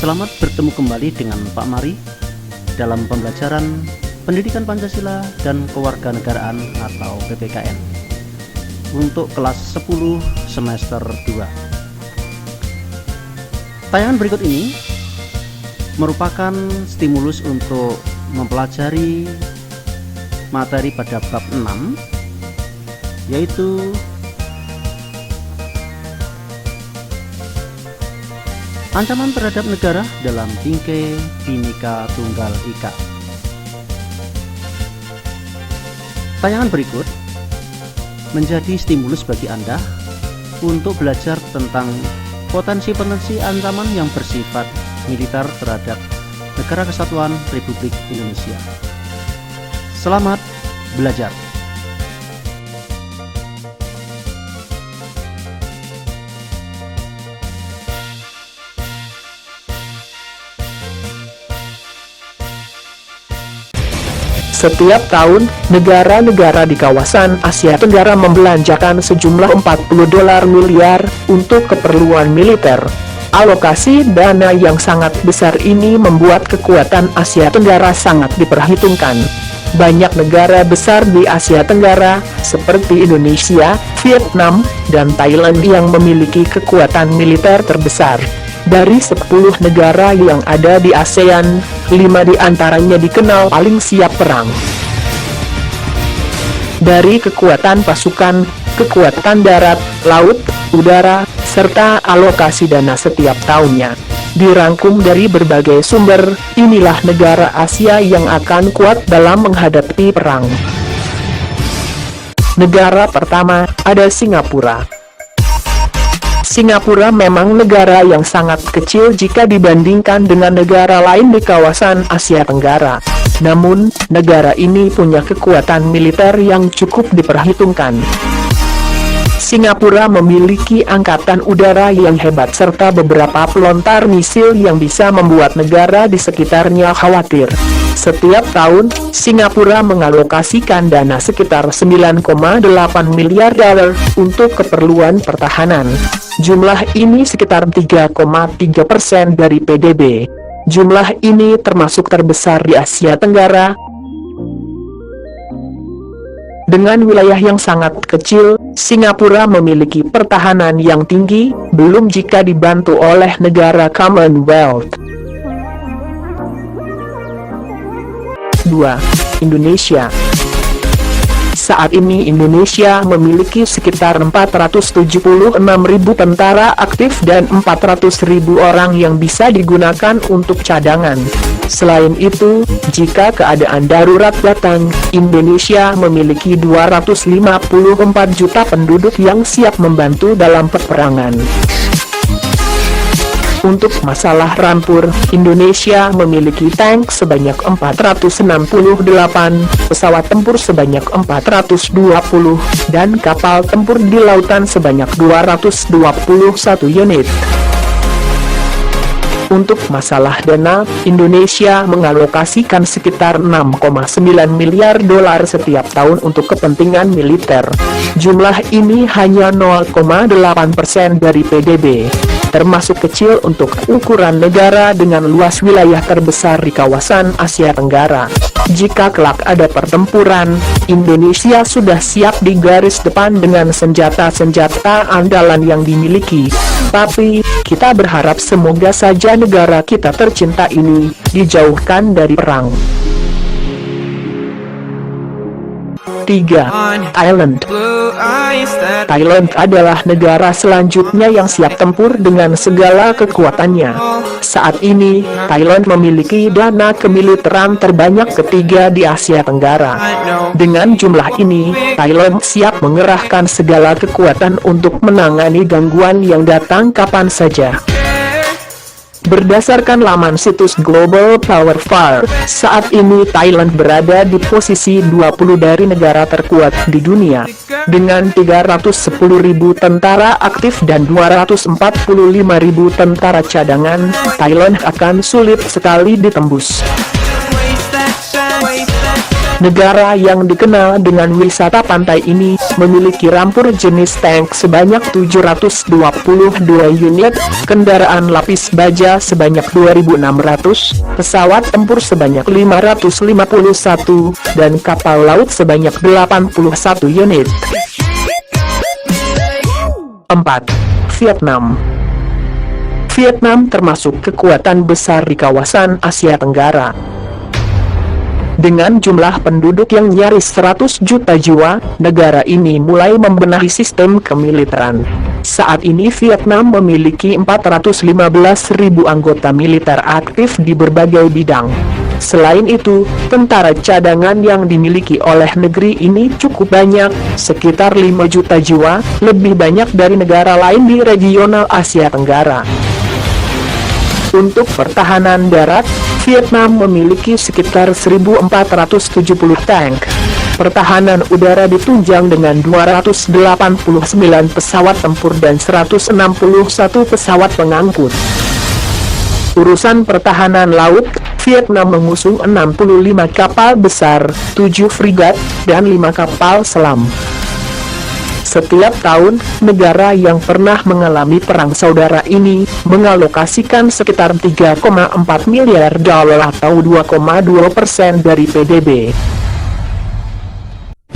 Selamat bertemu kembali dengan Pak Mari dalam pembelajaran Pendidikan Pancasila dan Kewarganegaraan atau PPKN untuk kelas 10 semester 2. Tayangan berikut ini merupakan stimulus untuk mempelajari materi pada bab 6, yaitu ancaman terhadap negara dalam Bingkai Bhinneka Tunggal Ika. Tayangan berikut menjadi stimulus bagi Anda untuk belajar tentang potensi-potensi ancaman yang bersifat militer terhadap Negara Kesatuan Republik Indonesia. Selamat belajar. Setiap tahun, negara-negara di kawasan Asia Tenggara membelanjakan sejumlah 40 dolar miliar untuk keperluan militer. Alokasi dana yang sangat besar ini membuat kekuatan Asia Tenggara sangat diperhitungkan. Banyak negara besar di Asia Tenggara, seperti Indonesia, Vietnam, dan Thailand yang memiliki kekuatan militer terbesar. Dari 10 negara yang ada di ASEAN, 5 diantaranya dikenal paling siap perang. Dari kekuatan pasukan, kekuatan darat, laut, udara, serta alokasi dana setiap tahunnya, dirangkum dari berbagai sumber, inilah negara Asia yang akan kuat dalam menghadapi perang. Negara pertama, ada Singapura. Singapura memang negara yang sangat kecil jika dibandingkan dengan negara lain di kawasan Asia Tenggara. Namun, negara ini punya kekuatan militer yang cukup diperhitungkan. Singapura memiliki angkatan udara yang hebat serta beberapa pelontar misil yang bisa membuat negara di sekitarnya khawatir. Setiap tahun, Singapura mengalokasikan dana sekitar 9,8 miliar dolar untuk keperluan pertahanan. Jumlah ini sekitar 3,3% dari PDB. Jumlah ini termasuk terbesar di Asia Tenggara. Dengan wilayah yang sangat kecil, Singapura memiliki pertahanan yang tinggi, belum jika dibantu oleh negara Commonwealth. 2. Indonesia. Saat ini Indonesia memiliki sekitar 476.000 tentara aktif dan 400.000 orang yang bisa digunakan untuk cadangan. Selain itu, jika keadaan darurat datang, Indonesia memiliki 254 juta penduduk yang siap membantu dalam peperangan. Untuk masalah rampur, Indonesia memiliki tank sebanyak 468, pesawat tempur sebanyak 420, dan kapal tempur di lautan sebanyak 221 unit. Untuk masalah dana, Indonesia mengalokasikan sekitar 6,9 miliar dolar setiap tahun untuk kepentingan militer. Jumlah ini hanya 0,8% dari PDB. Termasuk kecil untuk ukuran negara dengan luas wilayah terbesar di kawasan Asia Tenggara. Jika kelak ada pertempuran, Indonesia sudah siap di garis depan dengan senjata-senjata andalan yang dimiliki. Tapi, kita berharap semoga saja negara kita tercinta ini dijauhkan dari perang. 3. Thailand. Thailand adalah negara selanjutnya yang siap tempur dengan segala kekuatannya. Saat ini, Thailand memiliki dana kemiliteran terbanyak ketiga di Asia Tenggara. Dengan jumlah ini, Thailand siap mengerahkan segala kekuatan untuk menangani gangguan yang datang kapan saja. Berdasarkan laman situs Global Power Far, saat ini Thailand berada di posisi 20 dari negara terkuat di dunia. Dengan 310.000 tentara aktif dan 245.000 tentara cadangan, Thailand akan sulit sekali ditembus. Negara yang dikenal dengan wisata pantai ini memiliki rampur jenis tank sebanyak 722 unit, kendaraan lapis baja sebanyak 2.600, pesawat tempur sebanyak 551, dan kapal laut sebanyak 81 unit. 4. Vietnam. Vietnam termasuk kekuatan besar di kawasan Asia Tenggara. Dengan jumlah penduduk yang nyaris 100 juta jiwa, negara ini mulai membenahi sistem kemiliteran. Saat ini Vietnam memiliki 415.000 anggota militer aktif di berbagai bidang. Selain itu, tentara cadangan yang dimiliki oleh negeri ini cukup banyak, sekitar 5 juta jiwa, lebih banyak dari negara lain di regional Asia Tenggara. Untuk pertahanan darat, Vietnam memiliki sekitar 1.470 tank. Pertahanan udara ditunjang dengan 289 pesawat tempur dan 161 pesawat pengangkut. Urusan pertahanan laut, Vietnam mengusung 65 kapal besar, 7 frigat, dan 5 kapal selam. Setiap tahun, negara yang pernah mengalami perang saudara ini mengalokasikan sekitar 3,4 miliar dolar atau 2,2% dari PDB.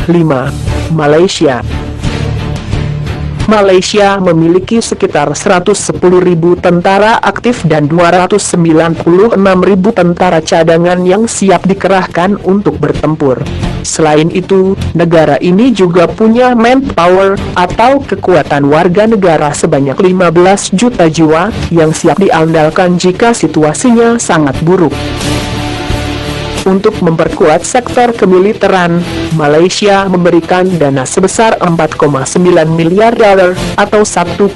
5. Malaysia. Malaysia memiliki sekitar 110.000 tentara aktif dan 296.000 tentara cadangan yang siap dikerahkan untuk bertempur. Selain itu, negara ini juga punya manpower atau kekuatan warga negara sebanyak 15 juta jiwa yang siap diandalkan jika situasinya sangat buruk. Untuk memperkuat sektor kemiliteran, Malaysia memberikan dana sebesar 4,9 miliar dolar atau 1,5%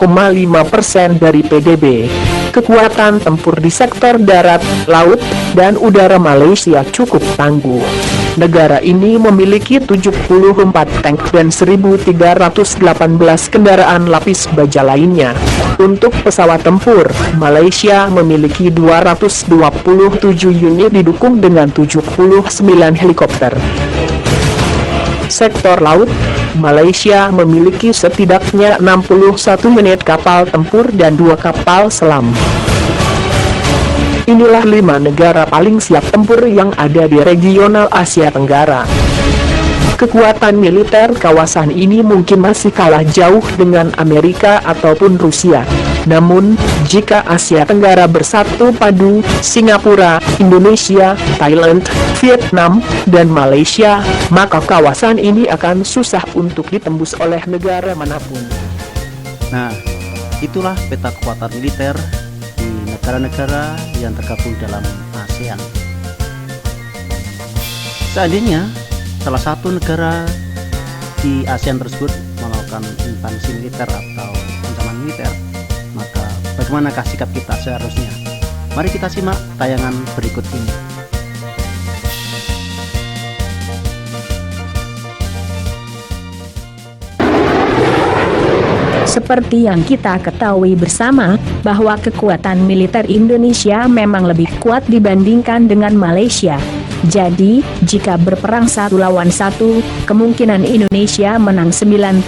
dari PDB. Kekuatan tempur di sektor darat, laut, dan udara Malaysia cukup tangguh. Negara ini memiliki 74 tank dan 1.318 kendaraan lapis baja lainnya. Untuk pesawat tempur, Malaysia memiliki 227 unit didukung dengan 79 helikopter. Sektor laut, Malaysia memiliki setidaknya 61 unit kapal tempur dan 2 kapal selam. Inilah 5 negara paling siap tempur yang ada di regional Asia Tenggara. Kekuatan militer kawasan ini mungkin masih kalah jauh dengan Amerika ataupun Rusia. Namun, jika Asia Tenggara bersatu padu, Singapura, Indonesia, Thailand, Vietnam, dan Malaysia, maka kawasan ini akan susah untuk ditembus oleh negara manapun. Nah, itulah peta kekuatan militer di negara-negara yang tergabung dalam ASEAN. Seandainya salah satu negara di ASEAN tersebut melakukan invasi militer atau ancaman militer, maka bagaimanakah sikap kita seharusnya? Mari kita simak tayangan berikut ini. Seperti yang kita ketahui bersama, bahwa kekuatan militer Indonesia memang lebih kuat dibandingkan dengan Malaysia. Jadi, jika berperang 1 lawan 1, kemungkinan Indonesia menang 90%.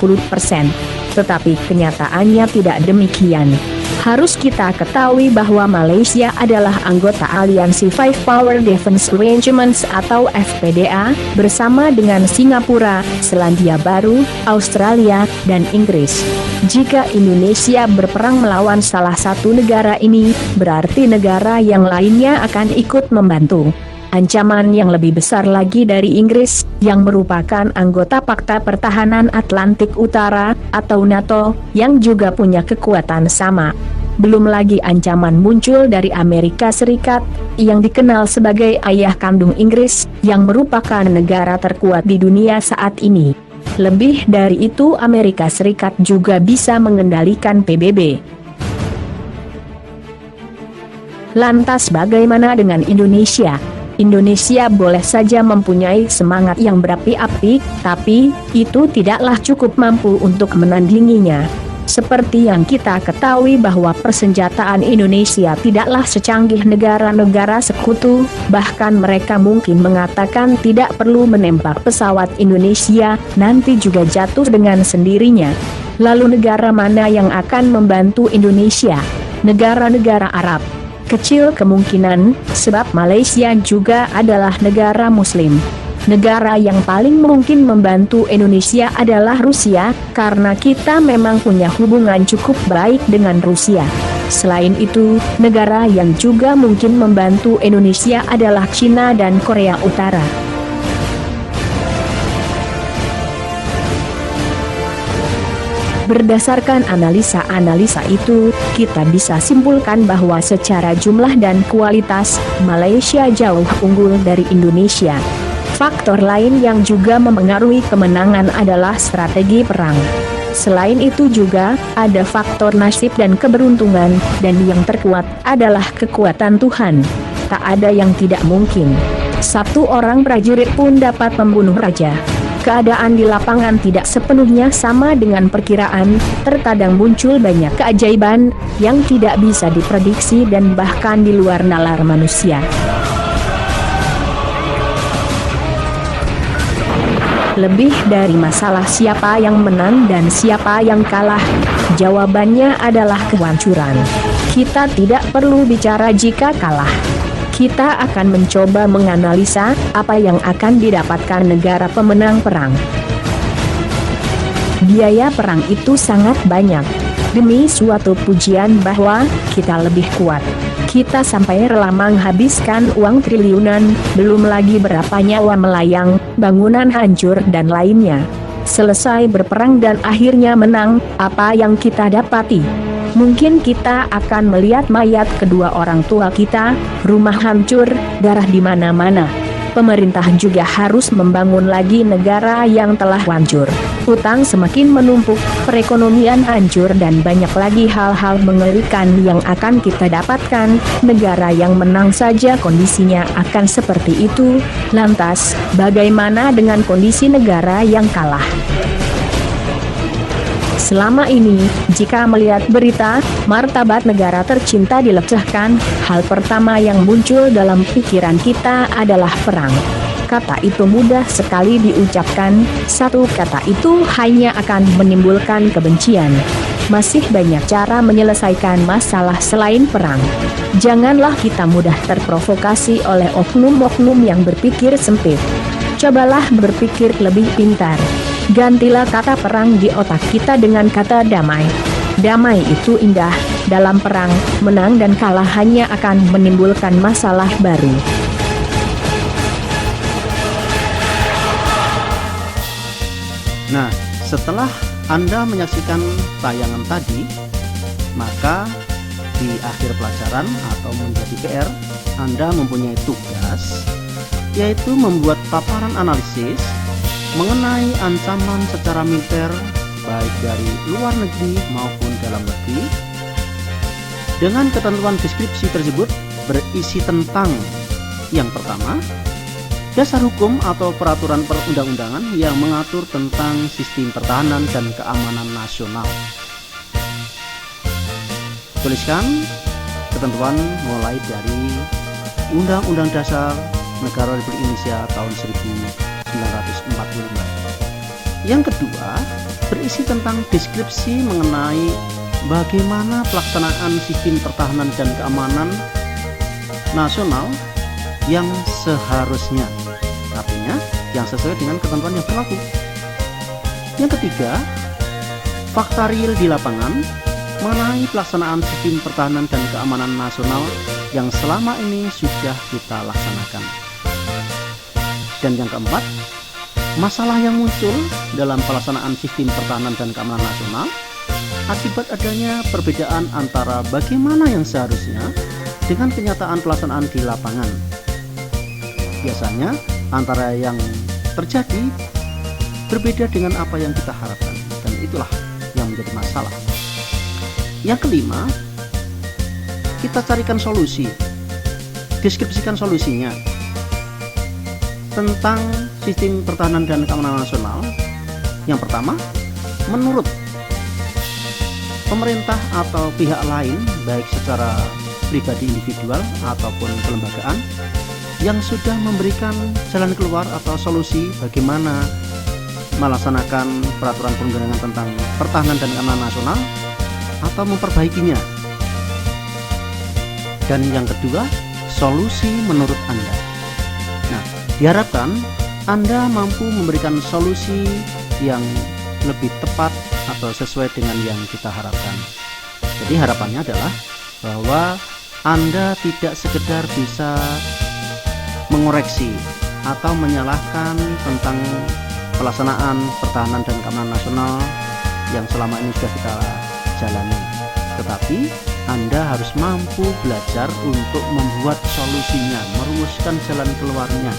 Tetapi kenyataannya tidak demikian. Harus kita ketahui bahwa Malaysia adalah anggota aliansi Five Power Defense Arrangements atau FPDA, bersama dengan Singapura, Selandia Baru, Australia, dan Inggris. Jika Indonesia berperang melawan salah satu negara ini, berarti negara yang lainnya akan ikut membantu. Ancaman yang lebih besar lagi dari Inggris, yang merupakan anggota Pakta Pertahanan Atlantik Utara, atau NATO, yang juga punya kekuatan sama. Belum lagi ancaman muncul dari Amerika Serikat, yang dikenal sebagai ayah kandung Inggris, yang merupakan negara terkuat di dunia saat ini. Lebih dari itu, Amerika Serikat juga bisa mengendalikan PBB. Lantas bagaimana dengan Indonesia? Indonesia boleh saja mempunyai semangat yang berapi-api, tapi itu tidaklah cukup mampu untuk menandinginya. Seperti yang kita ketahui bahwa persenjataan Indonesia tidaklah secanggih negara-negara sekutu, bahkan mereka mungkin mengatakan tidak perlu menembak pesawat Indonesia, nanti juga jatuh dengan sendirinya. Lalu negara mana yang akan membantu Indonesia? Negara-negara Arab. Kecil kemungkinan, sebab Malaysia juga adalah negara Muslim. Negara yang paling mungkin membantu Indonesia adalah Rusia, karena kita memang punya hubungan cukup baik dengan Rusia. Selain itu, negara yang juga mungkin membantu Indonesia adalah China dan Korea Utara. Berdasarkan analisa-analisa itu, kita bisa simpulkan bahwa secara jumlah dan kualitas, Malaysia jauh unggul dari Indonesia. Faktor lain yang juga memengaruhi kemenangan adalah strategi perang. Selain itu juga, ada faktor nasib dan keberuntungan, dan yang terkuat adalah kekuatan Tuhan. Tak ada yang tidak mungkin. Satu orang prajurit pun dapat membunuh raja. Keadaan di lapangan tidak sepenuhnya sama dengan perkiraan, terkadang muncul banyak keajaiban yang tidak bisa diprediksi dan bahkan di luar nalar manusia. Lebih dari masalah siapa yang menang dan siapa yang kalah, jawabannya adalah kehancuran. Kita tidak perlu bicara jika kalah. Kita akan mencoba menganalisa apa yang akan didapatkan negara pemenang perang. Biaya perang itu sangat banyak. Demi suatu pujian bahwa kita lebih kuat, kita sampai rela menghabiskan uang triliunan, belum lagi berapa nyawa melayang, bangunan hancur dan lainnya. Selesai berperang dan akhirnya menang, apa yang kita dapati? Mungkin kita akan melihat mayat kedua orang tua kita, rumah hancur, darah di mana-mana. Pemerintah juga harus membangun lagi negara yang telah hancur. Utang semakin menumpuk, perekonomian hancur dan banyak lagi hal-hal mengerikan yang akan kita dapatkan. Negara yang menang saja kondisinya akan seperti itu. Lantas, bagaimana dengan kondisi negara yang kalah? Selama ini, jika melihat berita, martabat negara tercinta dilecehkan, hal pertama yang muncul dalam pikiran kita adalah perang. Kata itu mudah sekali diucapkan, satu kata itu hanya akan menimbulkan kebencian. Masih banyak cara menyelesaikan masalah selain perang. Janganlah kita mudah terprovokasi oleh oknum-oknum yang berpikir sempit. Cobalah berpikir lebih pintar. Gantilah kata perang di otak kita dengan kata damai. Damai itu indah, dalam perang, menang dan kalah hanya akan menimbulkan masalah baru. Nah, setelah Anda menyaksikan tayangan tadi, maka di akhir pelajaran atau menjadi PR, Anda mempunyai tugas, yaitu membuat paparan analisis mengenai ancaman secara militer baik dari luar negeri maupun dalam negeri. Dengan ketentuan deskripsi tersebut berisi tentang yang pertama, dasar hukum atau peraturan perundang-undangan yang mengatur tentang sistem pertahanan dan keamanan nasional. Tuliskan ketentuan mulai dari Undang-Undang Dasar Negara Republik Indonesia tahun 1945. Yang kedua, berisi tentang deskripsi mengenai bagaimana pelaksanaan sistem pertahanan dan keamanan nasional yang seharusnya, artinya yang sesuai dengan ketentuan yang berlaku. Yang ketiga, fakta real di lapangan mengenai pelaksanaan sistem pertahanan dan keamanan nasional yang selama ini sudah kita laksanakan. Dan yang keempat, masalah yang muncul dalam pelaksanaan sistem pertahanan dan keamanan nasional akibat adanya perbedaan antara bagaimana yang seharusnya dengan kenyataan pelaksanaan di lapangan. Biasanya antara yang terjadi berbeda dengan apa yang kita harapkan, dan itulah yang menjadi masalah. Yang kelima, kita carikan solusi, deskripsikan solusinya tentang sistem pertahanan dan keamanan nasional. Yang pertama, menurut pemerintah atau pihak lain, baik secara pribadi individual ataupun kelembagaan, yang sudah memberikan jalan keluar atau solusi bagaimana melaksanakan peraturan perundang-undangan tentang pertahanan dan keamanan nasional atau memperbaikinya. Dan yang kedua, solusi menurut Anda. Nah, diharapkan Anda mampu memberikan solusi yang lebih tepat atau sesuai dengan yang kita harapkan. Jadi harapannya adalah bahwa Anda tidak sekedar bisa mengoreksi atau menyalahkan tentang pelaksanaan pertahanan dan keamanan nasional yang selama ini sudah kita jalani, tetapi Anda harus mampu belajar untuk membuat solusinya, merumuskan jalan keluarnya,